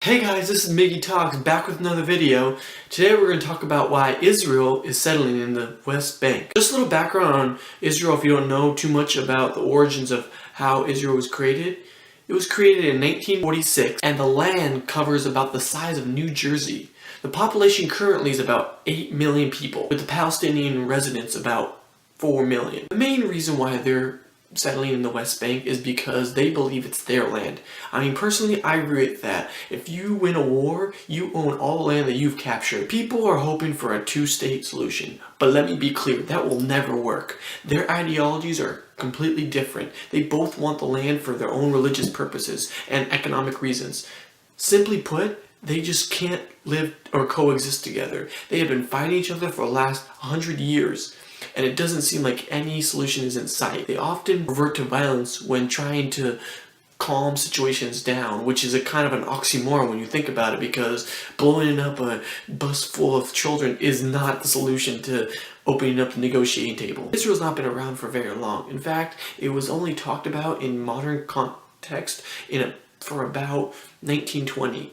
Hey guys, this is Miggy Talks back with another video. Today we're going to talk about why Israel is settling in the West Bank. Just a little background on Israel if you don't know too much about the origins of how Israel was created. It was created in 1946 and the land covers about the size of New Jersey. The population currently is about 8 million people, with the Palestinian residents about 4 million. The main reason why they're settling in the West Bank is because they believe it's their land. I mean, personally, I agree with that. If you win a war, you own all the land that you've captured. People are hoping for a two-state solution, but let me be clear, that will never work. Their ideologies are completely different. They both want the land for their own religious purposes and economic reasons. Simply put, they just can't live or coexist together. They have been fighting each other for the last 100 years. And it doesn't seem like any solution is in sight. They often revert to violence when trying to calm situations down, which is a kind of an oxymoron when you think about it, because blowing up a bus full of children is not the solution to opening up the negotiating table. Israel's not been around for very long. In fact, it was only talked about in modern context for about 1920.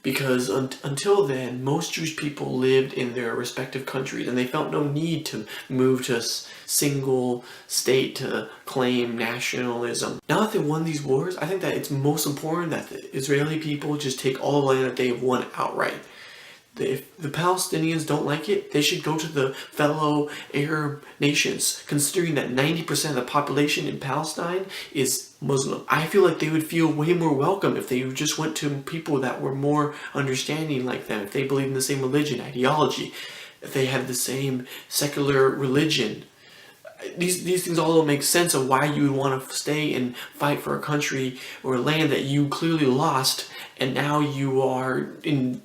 Because until then, most Jewish people lived in their respective countries and they felt no need to move to a single state to claim nationalism. Now that they won these wars, I think that it's most important that the Israeli people just take all the land that they've won outright. If the Palestinians don't like it, they should go to the fellow Arab nations, considering that 90% of the population in Palestine is Muslim. I feel like they would feel way more welcome if they just went to people that were more understanding like them, if they believed in the same religion, ideology, if they had the same secular religion. These things all don't make sense of why you would want to stay and fight for a country or a land that you clearly lost, and now you are in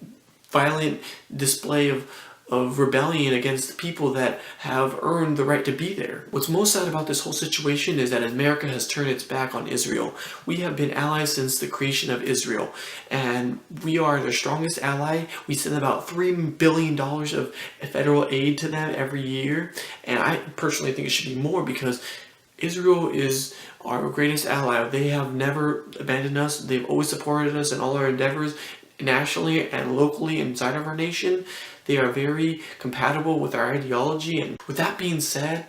violent display of rebellion against the people that have earned the right to be there. What's most sad about this whole situation is that America has turned its back on Israel. We have been allies since the creation of Israel, and we are their strongest ally. We send about $3 billion of federal aid to them every year, and I personally think it should be more because Israel is our greatest ally. They have never abandoned us. They've always supported us in all our endeavors, nationally and locally inside of our nation. They are very compatible with our ideology, and with that being said,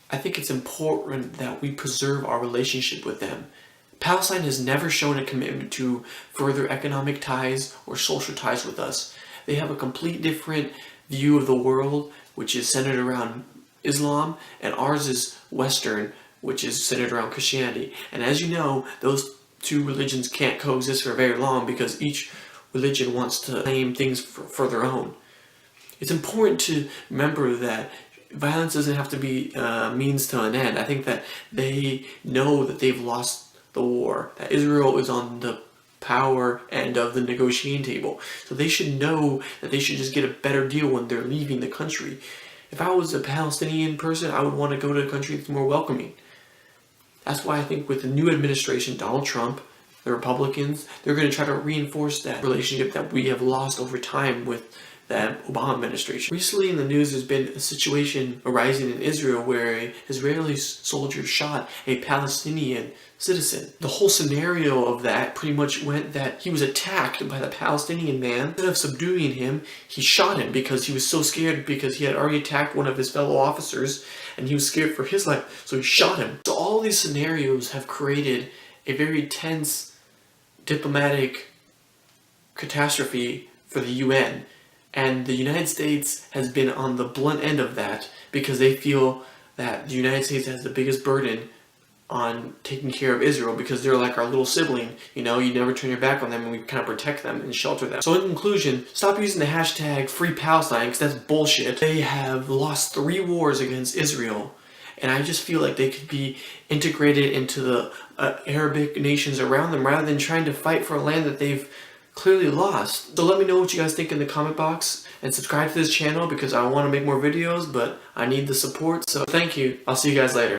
I think it's important that we preserve our relationship with them. Palestine has never shown a commitment to further economic ties or social ties with us. They have a complete different view of the world, which is centered around Islam, and ours is Western, which is centered around Christianity. And as you know, those two religions can't coexist for very long because each religion wants to claim things for their own. It's important to remember that violence doesn't have to be a means to an end. I think that they know that they've lost the war, that Israel is on the power end of the negotiating table. So they should know that they should just get a better deal when they're leaving the country. If I was a Palestinian person, I would want to go to a country that's more welcoming. That's why I think with the new administration, Donald Trump, the Republicans, they're going to try to reinforce that relationship that we have lost over time with the Obama administration. Recently in the news, there's been a situation arising in Israel where an Israeli soldier shot a Palestinian citizen. The whole scenario of that pretty much went that he was attacked by the Palestinian man. Instead of subduing him, he shot him because he was so scared, because he had already attacked one of his fellow officers and he was scared for his life, so he shot him. So all these scenarios have created a very tense diplomatic catastrophe for the UN, and the United States has been on the blunt end of that because they feel that the United States has the biggest burden on taking care of Israel because they're like our little sibling. You know, you never turn your back on them and we kind of protect them and shelter them. So in conclusion, stop using the hashtag Free Palestine because that's bullshit. They have lost 3 wars against Israel, and I just feel like they could be integrated into the Arabic nations around them rather than trying to fight for a land that they've clearly lost. So let me know what you guys think in the comment box, and subscribe to this channel because I want to make more videos, but I need the support. So thank you. I'll see you guys later.